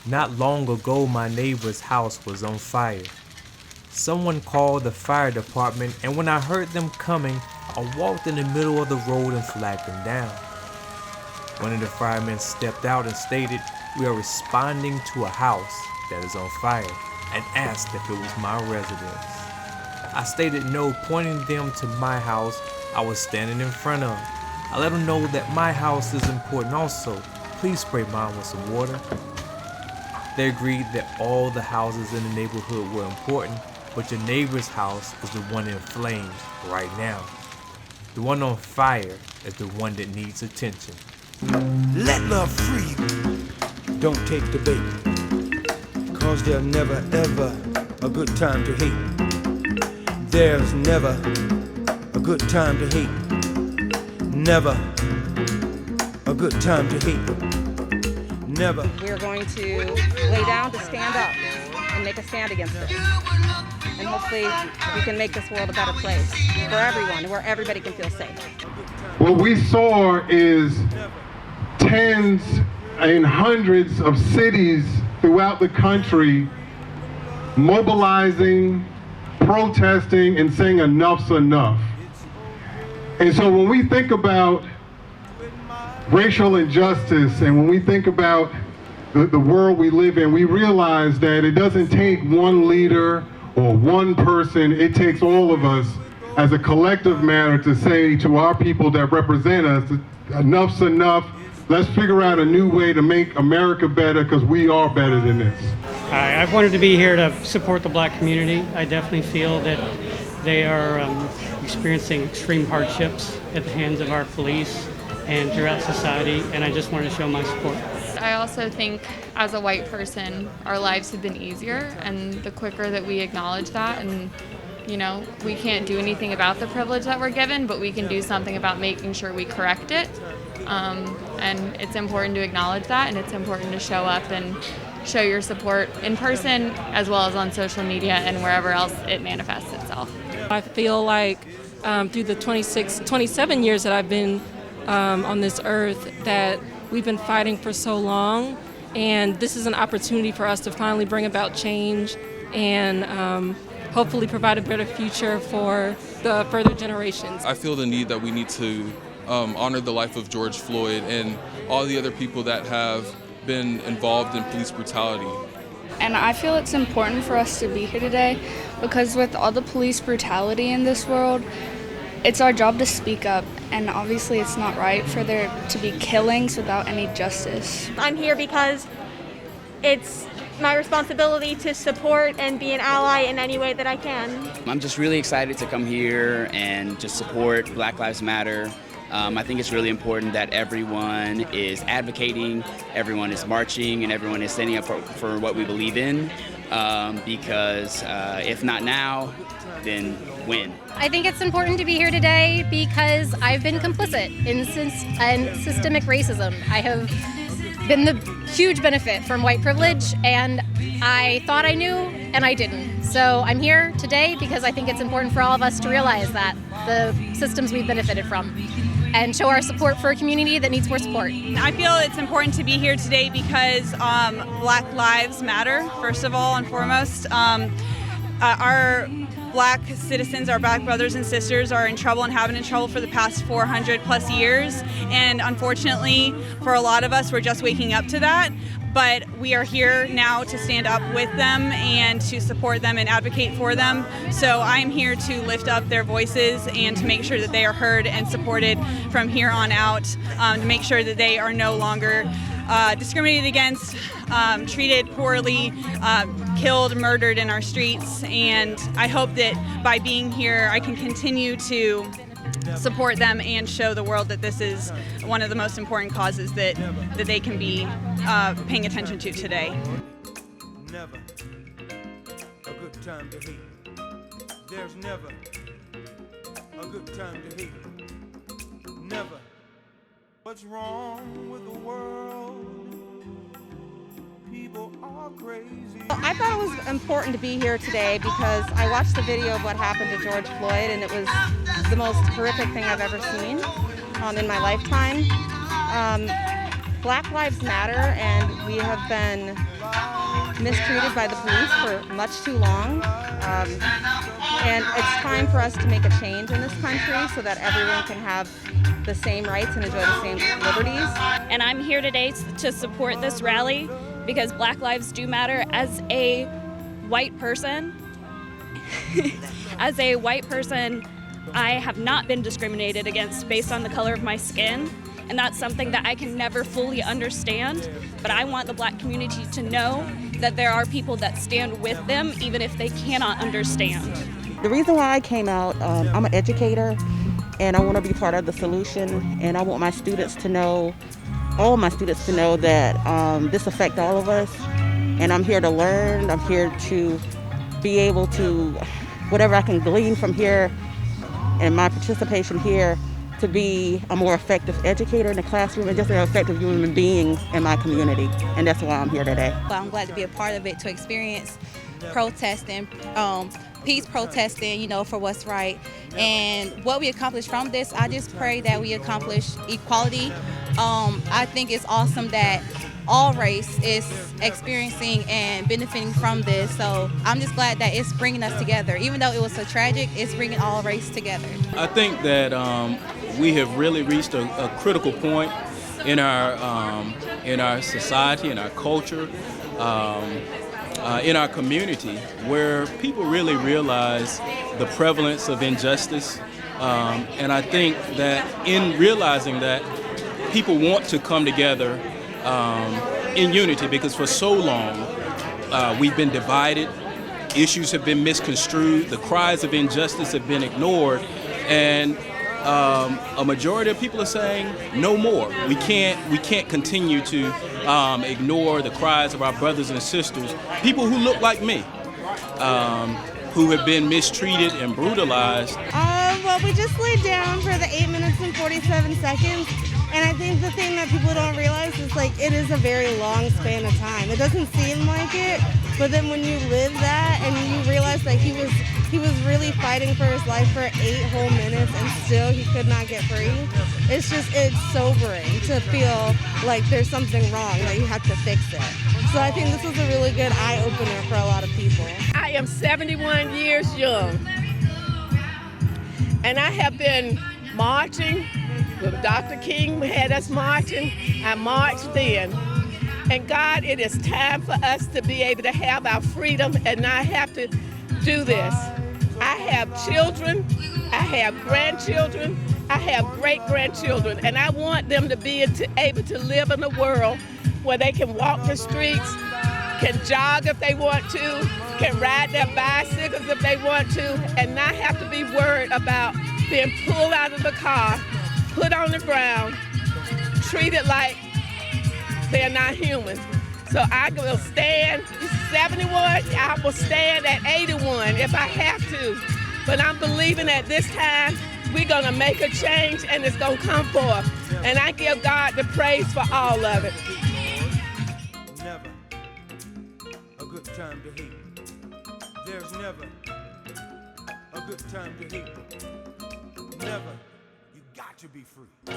Not long ago, my neighbor's house was on fire. Someone called the fire department, and when I heard them coming, I walked in the middle of the road and flagged them down. One of the firemen stepped out and stated, "We are responding to a house that is on fire," and asked if it was my residence. I stated no, pointing them to my house I was standing in front of. I let them know that my house is important also. Please spray mine with some water. They agreed that all the houses in the neighborhood were important, but your neighbor's house is the one in flames right now. The one on fire is the one that needs attention. Let love free you. Don't take the bait. Cause there's never ever a good time to hate. There's never a good time to hate. Never a good time to hate. Never. We're going to lay down to stand up and make a stand against this. And hopefully we can make this world a better place for everyone, where everybody can feel safe. What we saw is tens and hundreds of cities throughout the country mobilizing, protesting, and saying enough's enough. And so when we think about racial injustice and when we think about the world we live in, we realize that it doesn't take one leader or one person, it takes all of us as a collective matter to say to our people that represent us, enough's enough. Let's figure out a new way to make America better, because we are better than this. Hi, I've wanted to be here to support the black community. I definitely feel that they are experiencing extreme hardships at the hands of our police and throughout society, and I just wanted to show my support. I also think as a white person, our lives have been easier, and the quicker that we acknowledge that, and we can't do anything about the privilege that we're given, but we can do something about making sure we correct it. And it's important to acknowledge that, and it's important to show up and show your support in person as well as on social media and wherever else it manifests itself. I feel like through the 27 years that I've been on this earth, that we've been fighting for so long, and this is an opportunity for us to finally bring about change and hopefully provide a better future for the further generations. I feel the need that we need to honor the life of George Floyd and all the other people that have been involved in police brutality. And I feel it's important for us to be here today because with all the police brutality in this world, it's our job to speak up, and obviously it's not right for there to be killings without any justice. I'm here because it's my responsibility to support and be an ally in any way that I can. I'm just really excited to come here and just support Black Lives Matter. I think it's really important that everyone is advocating, everyone is marching, and everyone is standing up for what we believe in, because if not now, then when? I think it's important to be here today because I've been complicit in systemic racism. I have been the huge benefit from white privilege, and I thought I knew, and I didn't. So I'm here today because I think it's important for all of us to realize that the systems we've benefited from, and show our support for a community that needs more support. I feel it's important to be here today because Black Lives Matter, first of all and foremost. Our Black citizens, our Black brothers and sisters are in trouble and have been in trouble for the past 400 plus years. And unfortunately, for a lot of us, we're just waking up to that. But we are here now to stand up with them and to support them and advocate for them. So I'm here to lift up their voices and to make sure that they are heard and supported from here on out, to make sure that they are no longer discriminated against, treated poorly, killed, murdered in our streets. And I hope that by being here, I can continue to support them and show the world that this is one of the most important causes that they can be paying attention to today. Never a good time to hate. There's never a good time to hate. Never. What's wrong with the world? People are crazy. I thought it was important to be here today because I watched the video of what happened to George Floyd, and it was the most horrific thing I've ever seen in my lifetime. Black Lives Matter, and we have been mistreated by the police for much too long. And it's time for us to make a change in this country so that everyone can have the same rights and enjoy the same liberties. And I'm here today to support this rally because Black lives do matter. As a white person, I have not been discriminated against based on the color of my skin. And that's something that I can never fully understand. But I want the Black community to know that there are people that stand with them, even if they cannot understand. The reason why I came out, I'm an educator, and I want to be part of the solution. And I want my students to know, all my students to know that this affects all of us. And I'm here to learn. I'm here to be able to, whatever I can glean from here and my participation here, to be a more effective educator in the classroom and just an effective human being in my community. And that's why I'm here today. Well, I'm glad to be a part of it, to experience protesting, peace protesting, you know, for what's right. And what we accomplish from this, I just pray that we accomplish equality. I think it's awesome that all race is experiencing and benefiting from this. So I'm just glad that it's bringing us together. Even though it was so tragic, it's bringing all race together. I think that we have really reached a critical point in our society, in our culture, in our community, where people really realize the prevalence of injustice. And I think that in realizing that, people want to come together in unity, because for so long we've been divided, issues have been misconstrued, the cries of injustice have been ignored, and a majority of people are saying no more. We can't continue to ignore the cries of our brothers and sisters, people who look like me, who have been mistreated and brutalized. Well, we just laid down for the 8 minutes and 47 seconds. And I think the thing that people don't realize is, like, it is a very long span of time. It doesn't seem like it, but then when you live that and you realize that he was really fighting for his life for 8 whole minutes and still he could not get free, it's sobering to feel like there's something wrong, that you have to fix it. So I think this was a really good eye-opener for a lot of people. I am 71 years young, and I have been marching. When Dr. King had us marching, I marched then. And God, it is time for us to be able to have our freedom and not have to do this. I have children, I have grandchildren, I have great-grandchildren, and I want them to be able to live in a world where they can walk the streets, can jog if they want to, can ride their bicycles if they want to, and not have to be worried about being pulled out of the car, put on the ground, treated like they're not human. So I will stand, 71, I will stand at 81 if I have to. But I'm believing that this time we're gonna make a change and it's gonna come forth. And I give God the praise for all of it. Never a good time to hate. There's never a good time to hate. Never. Got to be free.